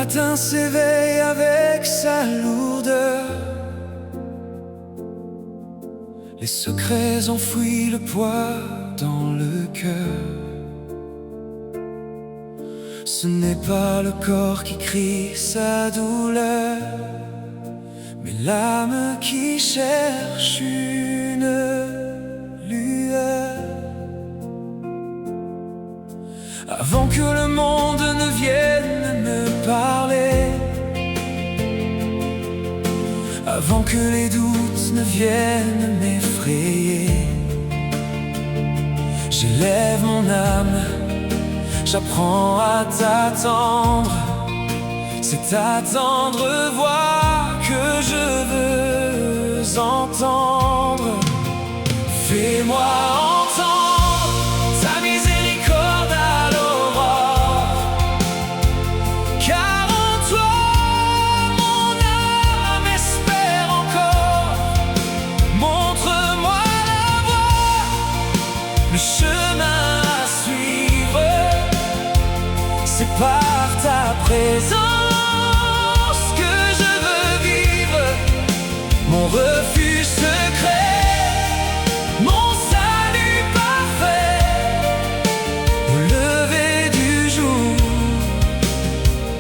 matin s'éveille avec sa lourdeur. Les secrets enfouis, le poids dans le cœur. Ce n'est pas le corps qui crie sa douleur, mais l'âme qui cherche une lueur. Avant que le monde ne vienne me parler, avant que les doutes ne viennent m'effrayer, j'élève mon âme, j'apprends à t'attendre. C'est ta tendre voix que je veux entendre. Fais-moi entendre ta miséricorde à l'aurore, car en toi mon âme espère encore. Montre-moi la voie, le chemin à suivre. C'est par ta présence que je veux vivre, mon refuge secret, mon salut parfait. Au lever du jour,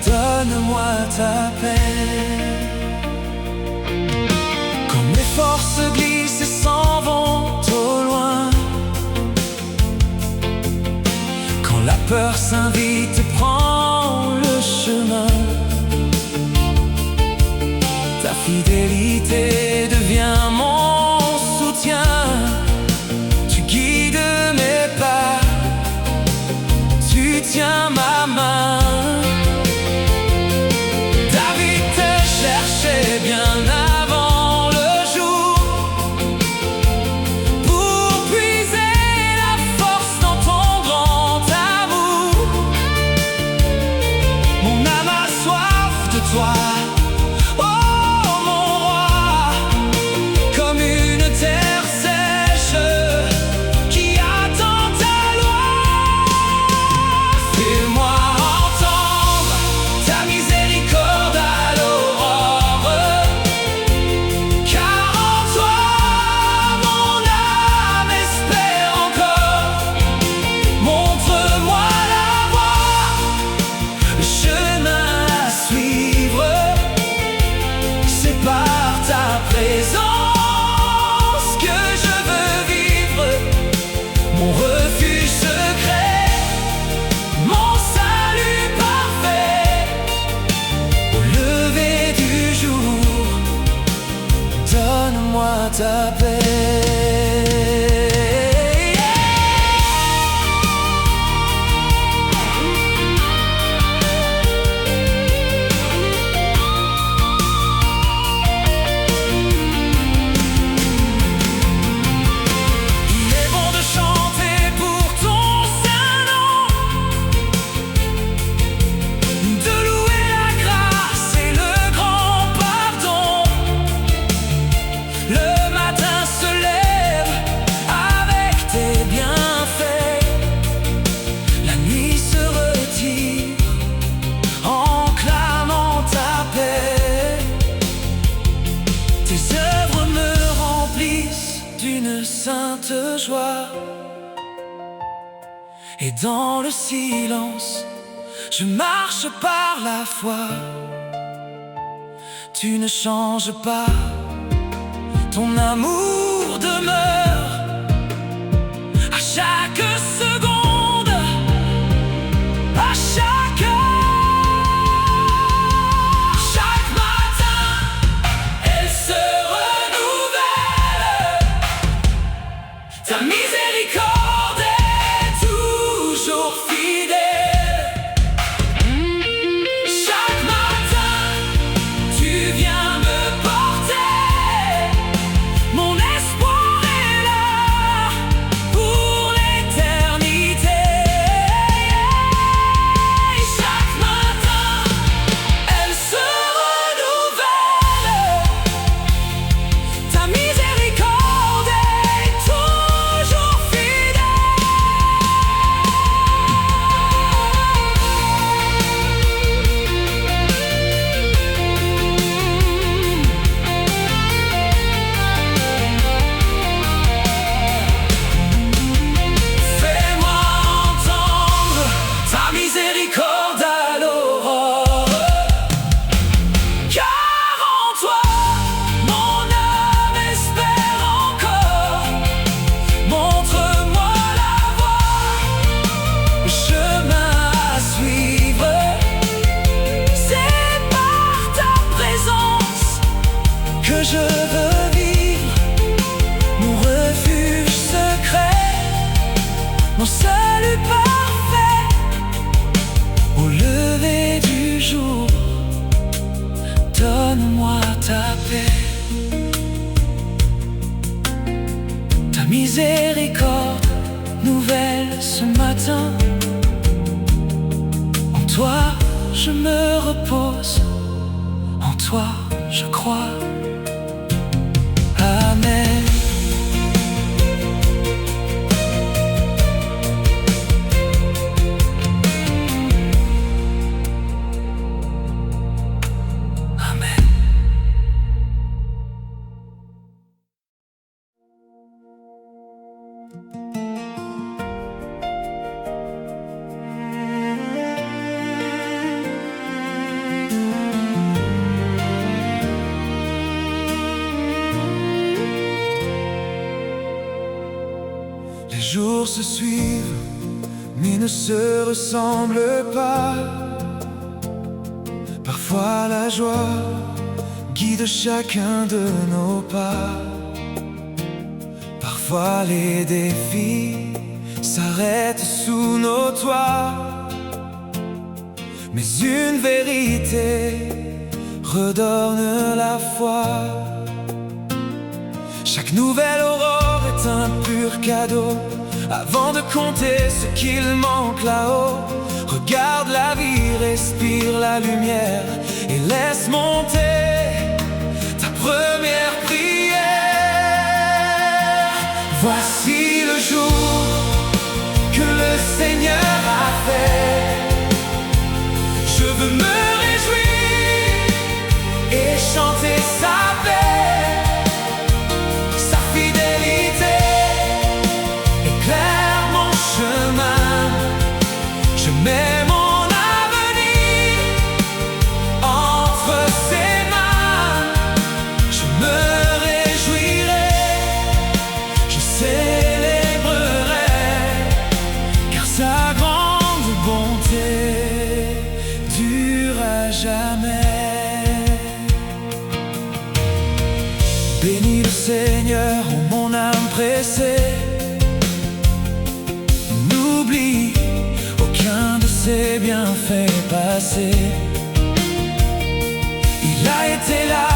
donne-moi ta paix. Quand mes forces glissent et s'en vont au loin, quand la peur s'invite et prend le chemin, ta fidélité devient mon soutien. Tu guides mes pas, tu tiens ma main. David te cherchait bien avant le jour pour puiser la force dans ton grand amour. Mon âme a soif de toi, que je veux vivre, mon refuge secret, mon salut parfait. Au lever du jour, donne-moi ta paix. Sainte joie, et dans le silence, je marche par la foi. Tu ne changes pas, ton amour demeure à chaque seconde, à chaque matin, elle se renouvelle. Ta miséricorde est toujours fidèle. Chaque matin, tu viens me porter. Mon espérance je veux vivre, mon refuge secret, mon salut parfait. Au lever du jour, donne-moi ta paix. Ta miséricorde nouvelle ce matin. En toi je me repose, en toi je crois. Amen. Amen. Les jours se suivent, mais ne se ressemblent pas. Parfois la joie guide chacun de nos pas. Parfois les défis s'arrêtent sous nos toits. Mais une vérité redonne la foi. Chaque nouvelle aurore est un pur cadeau. Avant de compter ce qu'il manque là-haut, regarde la vie, respire la lumière et laisse monter ta première prière. Voici le jour que le Seigneur a fait. Je veux me réjouir et chanter sa paix. Je mets mon avenir entre ses mains. Je me réjouirai, je célébrerai, car sa grande bonté dure à jamais. Bénis le Seigneur, ô mon âme pressée. N'oublie aucun de ses bienfaits passés. Il a été là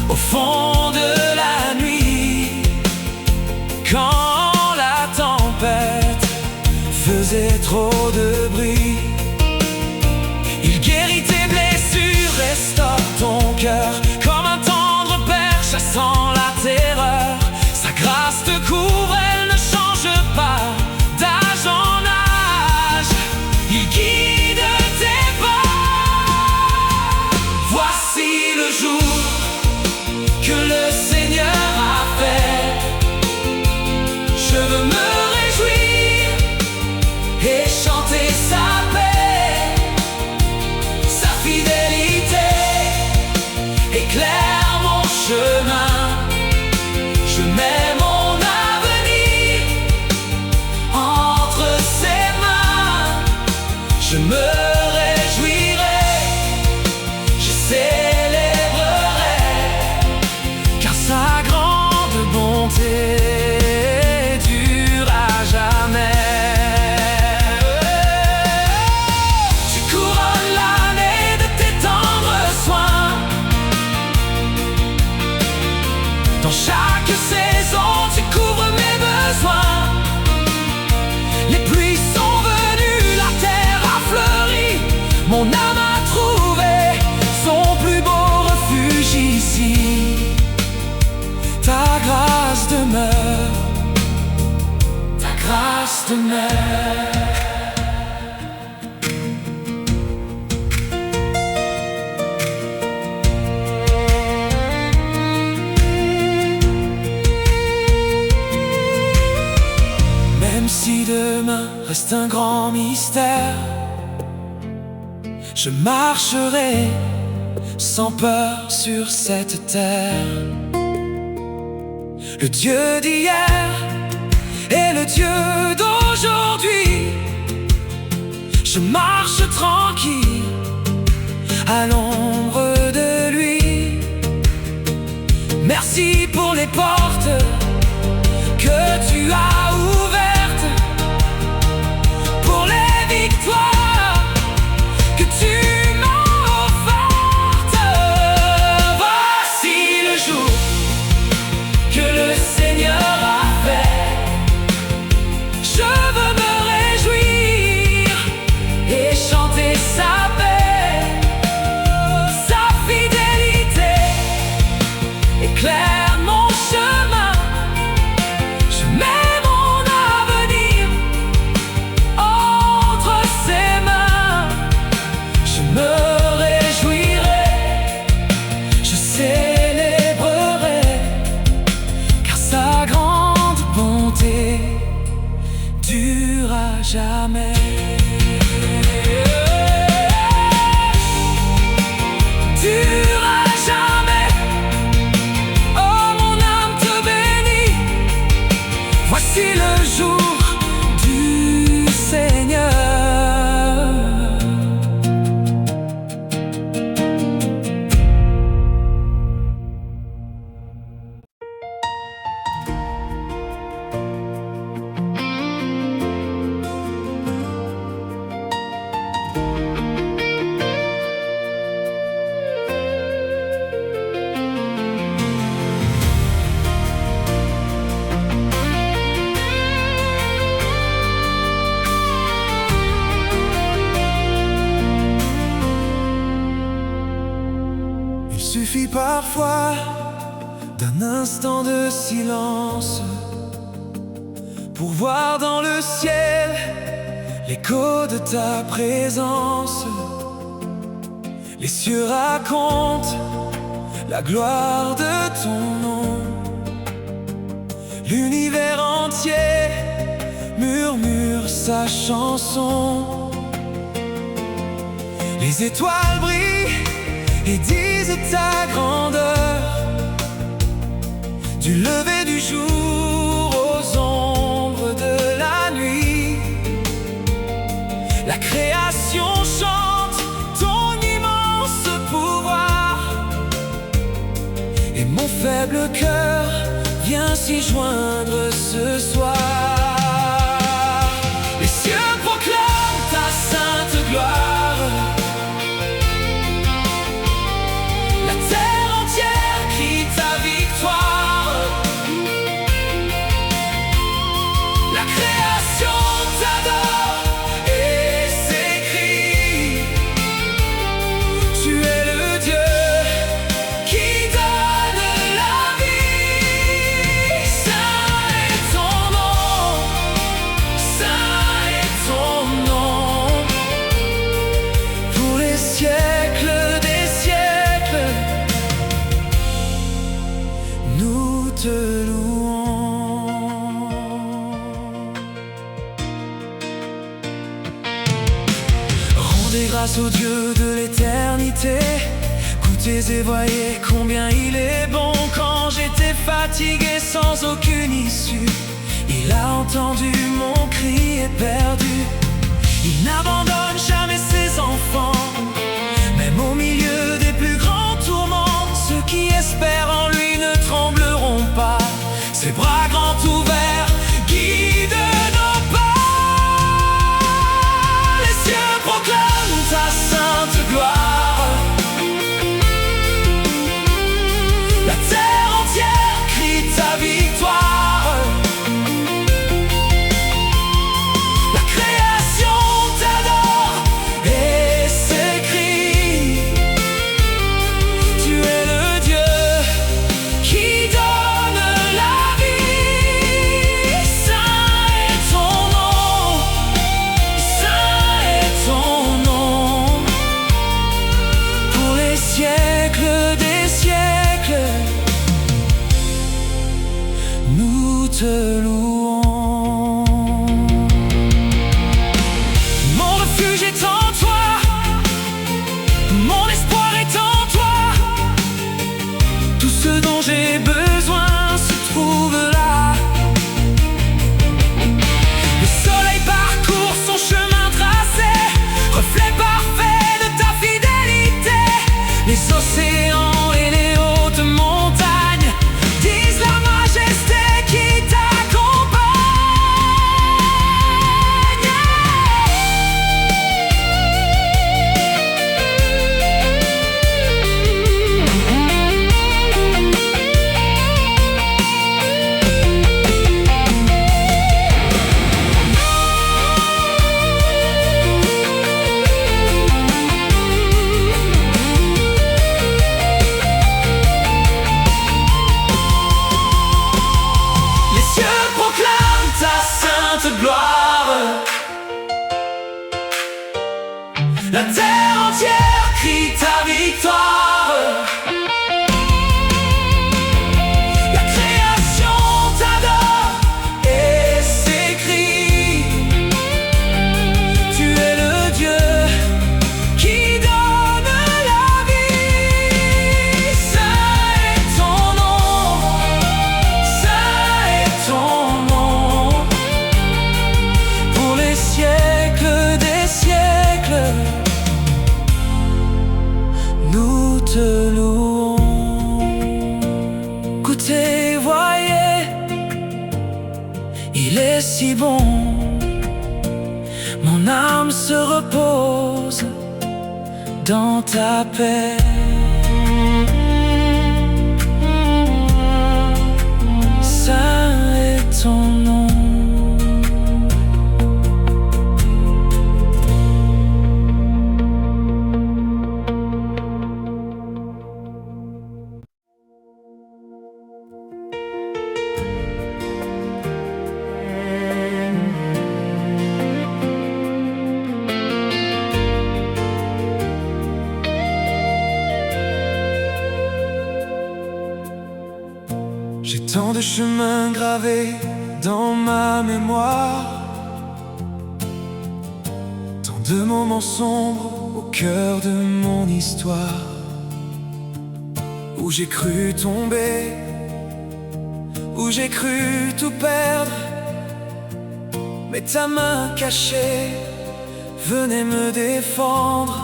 au fond de la nuit, quand la tempête faisait trop de bruit. Il guérit tes blessures, restaure ton cœur, comme un tendre père chassant la terreur. Sa grâce te couvre, elle ne change pas. Il guide tes pas. Voici le jour que le Seigneur a fait. Je veux me réjouir et chanter sa paix. Sa fidélité éclaire mon chemin. Je mets mon avenir entre ses mains. Je me réjouirai, je célébrerai, car sa grande bonté dure à jamais. Tu couronnes l'année de tes tendres soins. Dans chaque saison, tu couvres mes besoins. Les pluies sont venues, la terre a fleuri. Mon âme a trouvé son plus beau refuge ici. Ta grâce demeure, ta grâce demeure. Même si demain reste un grand mystère, je marcherai sans peur sur cette terre. Le Dieu d'hier est le Dieu d'aujourd'hui. Je marche tranquille à l'ombre de lui. Merci pour les portes que tu as ouvertes, pour les victoires que tu m'as offertes. Voici le jour que le Seigneur a fait. Je veux me réjouir et chanter sa paix. Sa fidélité éclaire mon chemin. Je mets mon avenir entre ses mains. Je me réjouirai, je célébrerai, car sa grande bonté dure à jamais. Dure à jamais. Oh, mon âme te bénit. Voici le jour du Seigneur. Il suffit parfois d'un instant de silence pour voir dans le ciel l'écho de ta présence. Les cieux racontent la gloire de ton nom. L'univers entier murmure sa chanson. Les étoiles brillent et disent ta grandeur, du lever du jour aux ombres de la nuit. La création chante ton immense pouvoir, et mon faible cœur vient s'y joindre ce soir. Les cieux proclament ta sainte gloire. Te louons. Rendez grâce au Dieu de l'éternité. Goûtez et voyez combien il est bon. Quand j'étais fatigué sans aucune issue, il a entendu mon cri éperdu. Il n'abandonne jamais ses enfants, même au milieu des plus grands tourments. Ceux qui espèrent en lui ne trembleront pas. Ses bras grands ouverts guident nos pas. Les cieux proclament ta sainte gloire. La terre entière crie ta victoire. La création t'adore et s'écrie. Tu es le Dieu qui donne la vie. Saint est ton nom, saint est ton nom. Pour les siècles des siècles, nous te louons. Mon refuge est en toi, mon espoir est en toi. Tout ce dont j'ai besoin se trouve là. Le soleil parcourt son chemin tracé, reflet parfait de ta fidélité. Les océans et les hautes montagnes gloire. La terre entière crie ta victoire. La création t'adore et s'écrie. Tu es le Dieu qui donne la vie. Saint est ton nom, saint est ton nom. Pour les siècles des siècles, nous te louons. Écoutez, voyez, il est si bon. Mon âme se repose dans ta paix. Saint est ton nom. J'ai tant de chemins gravés dans ma mémoire, tant de moments sombres au cœur de mon histoire, où j'ai cru tomber, où j'ai cru tout perdre, mais ta main cachée venait me défendre.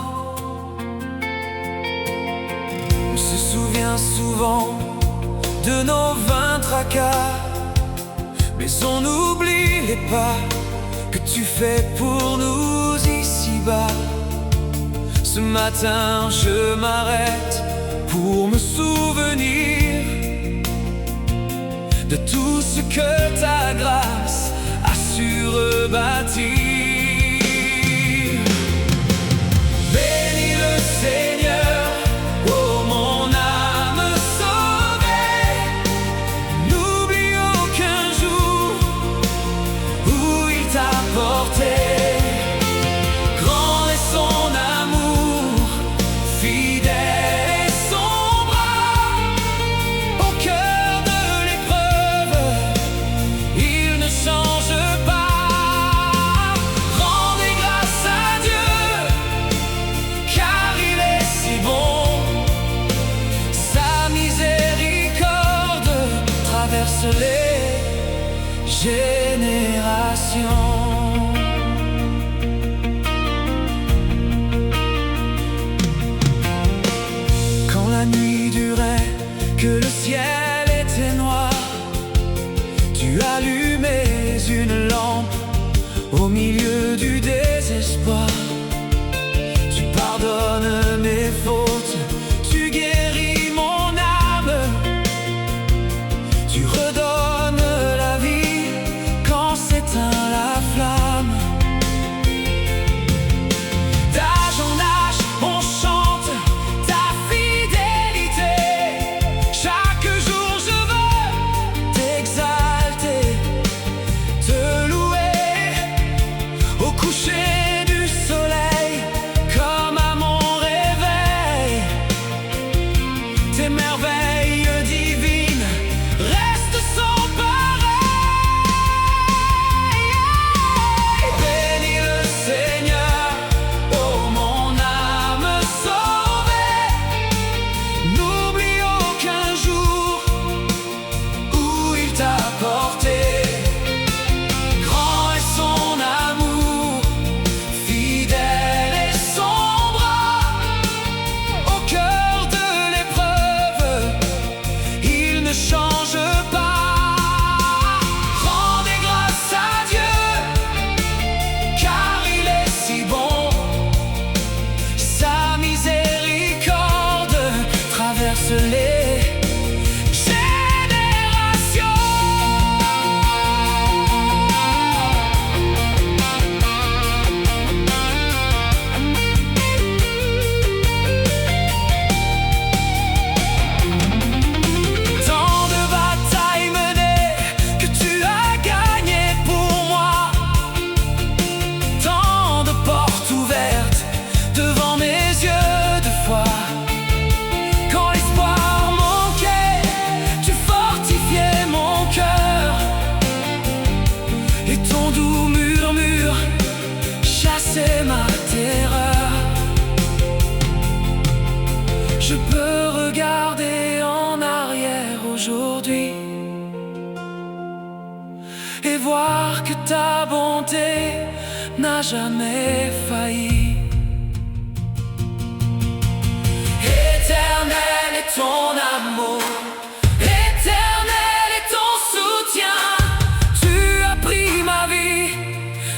On se souvient souvent de nos vains tracas, mais on oublie les pas que tu fais pour nous ici-bas. Ce matin je m'arrête pour me souvenir de tout ce que ta grâce a su rebâtir. Bénis le Seigneur, oh mon âme sauvée. N'oublie aucun jour où il t'a porté. Grand est son amour, fidèle est son bras. Au cœur de l'épreuve, il ne change pas. Rendez grâce à Dieu, car il est si bon. Sa miséricorde traverse les générations. Quand la nuit durait, que le ciel était noir, tu allumais une lampe au milieu du désespoir. Tu pardonnes mes fautes, tu guéris mon âme, tu redonnes la vie quand s'éteint la Je peux regarder en arrière aujourd'hui et voir que ta bonté n'a jamais failli. Éternel est ton amour, éternel est ton soutien. Tu as pris ma vie,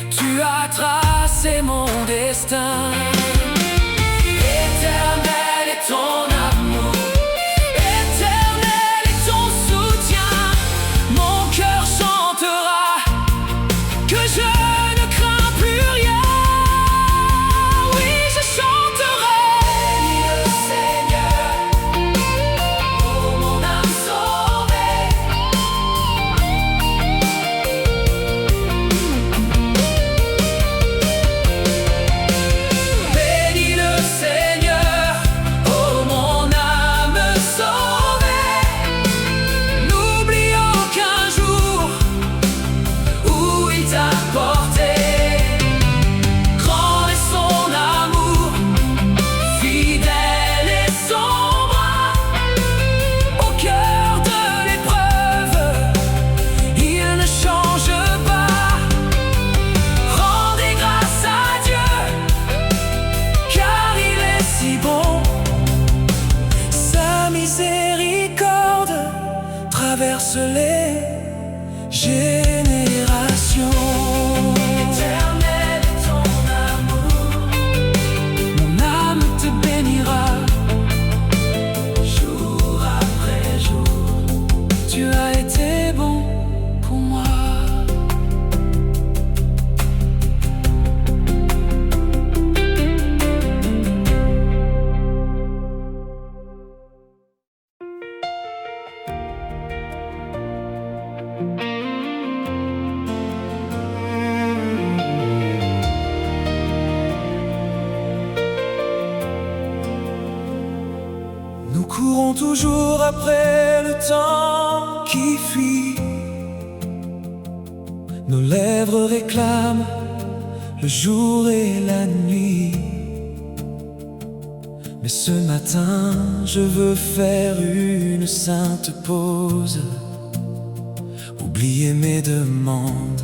tu as tracé mon destin. Éternel est ton amour, éternel est ton soutien. Mon cœur chantera que je ne crains plus rien. Oui, je chanterai le Seigneur, oh mon âme sauvée. Bénis le Seigneur, oh mon âme sauvée. N'oublie aucun jour où il t'a porté. Grand est son amour, fidèle est son bras. Au cœur de l'épreuve, il ne change pas. Rendez grâce à Dieu, car il est si bon. Sa miséricorde traverse les générations. Éternel est ton amour, mon âme te bénira. Jour après jour, tu as été bon pour moi. Nous courons toujours après le temps qui fuit. Nos lèvres réclament le jour et la nuit. Mais ce matin, je veux faire une sainte pause. Oublier mes demandes,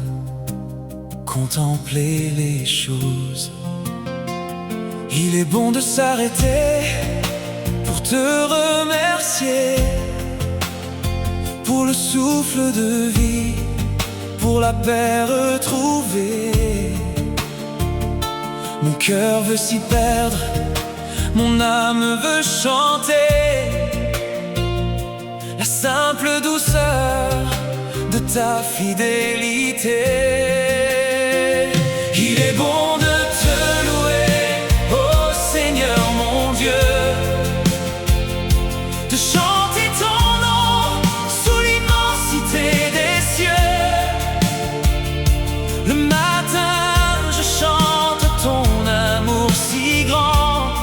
contempler les choses. Il est bon de s'arrêter pour te remercier, pour le souffle de vie, pour la paix retrouvée. Mon cœur veut s'y perdre, mon âme veut chanter la simple douceur de ta fidélité. Il est bon de te louer, ô Seigneur mon Dieu, de chanter ton nom sous l'immensité des cieux. Le matin, je chante ton amour si grand,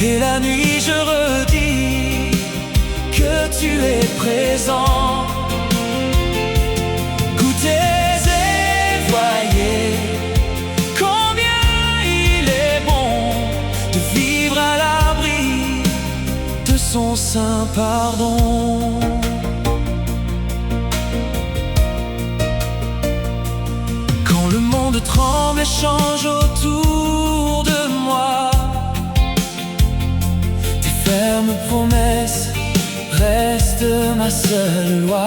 et la nuit, je redis que tu es présent. Goûtez et voyez combien il est bon de vivre à l'abri de son saint pardon. Quand le monde tremble et change autour de moi, tes fermes promesses restent ma seule loi.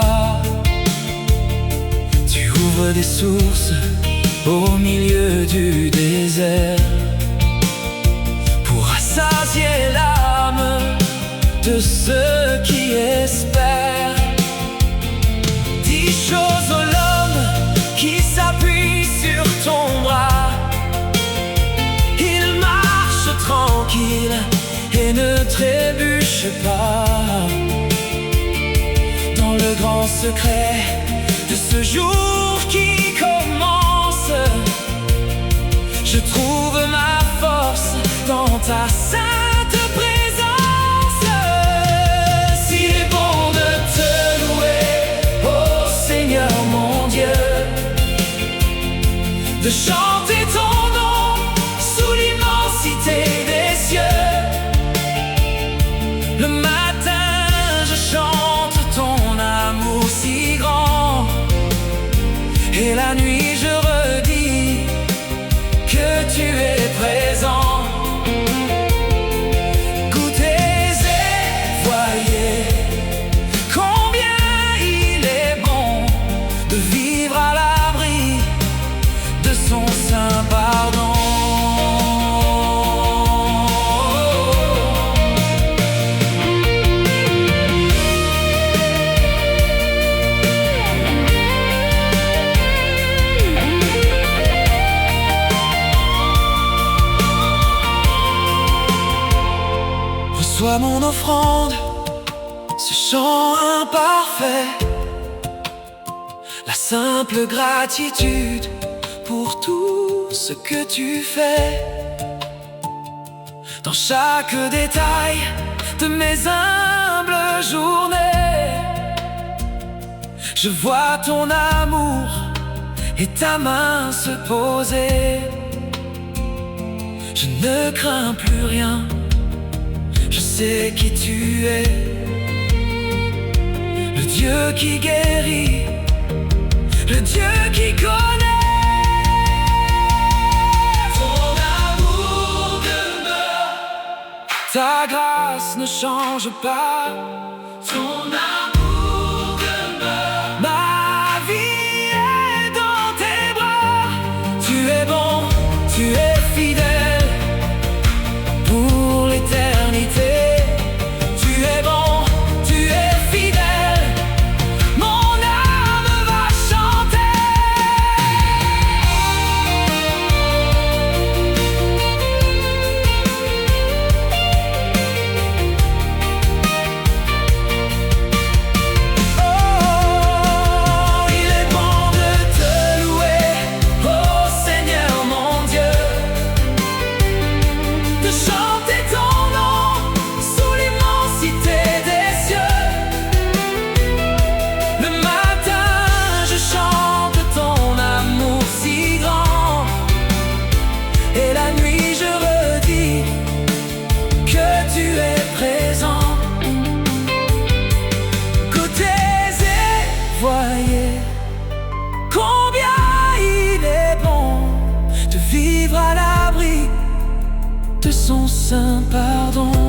Tu ouvres des sources au milieu du désert pour rassasier l'âme de ceux qui espèrent. Dis chose à l'homme qui s'appuie sur ton bras. Il marche tranquille et ne trébuche pas dans le grand secret de ce jour qui commence. Je trouve ma force dans ta sainte présence. S'il est bon de te louer, ô Seigneur mon Dieu, de chanter ton nom sous l'immensité des cieux. Sois mon offrande, ce chant imparfait, la simple gratitude pour tout ce que tu fais. Dans chaque détail de mes humbles journées, je vois ton amour et ta main se poser. Je ne crains plus rien, je sais qui tu es. Le Dieu qui guérit, le Dieu qui connaît. Ton amour demeure, ta grâce ne change pas. Ton amour demeure, ma vie est dans tes bras. Tu es bon, tu es fidèle pour l'éternité. Tu es bon, tu es fidèle, mon âme va chanter. Oh, il est bon de te louer, oh Seigneur mon Dieu, de chanter ton nom sous l'immensité des cieux. Le matin je chante ton amour si grand, et la nuit je redis que tu es présent. Goûtez et voyez combien il est bon de vivre à l'abri de son saint pardon.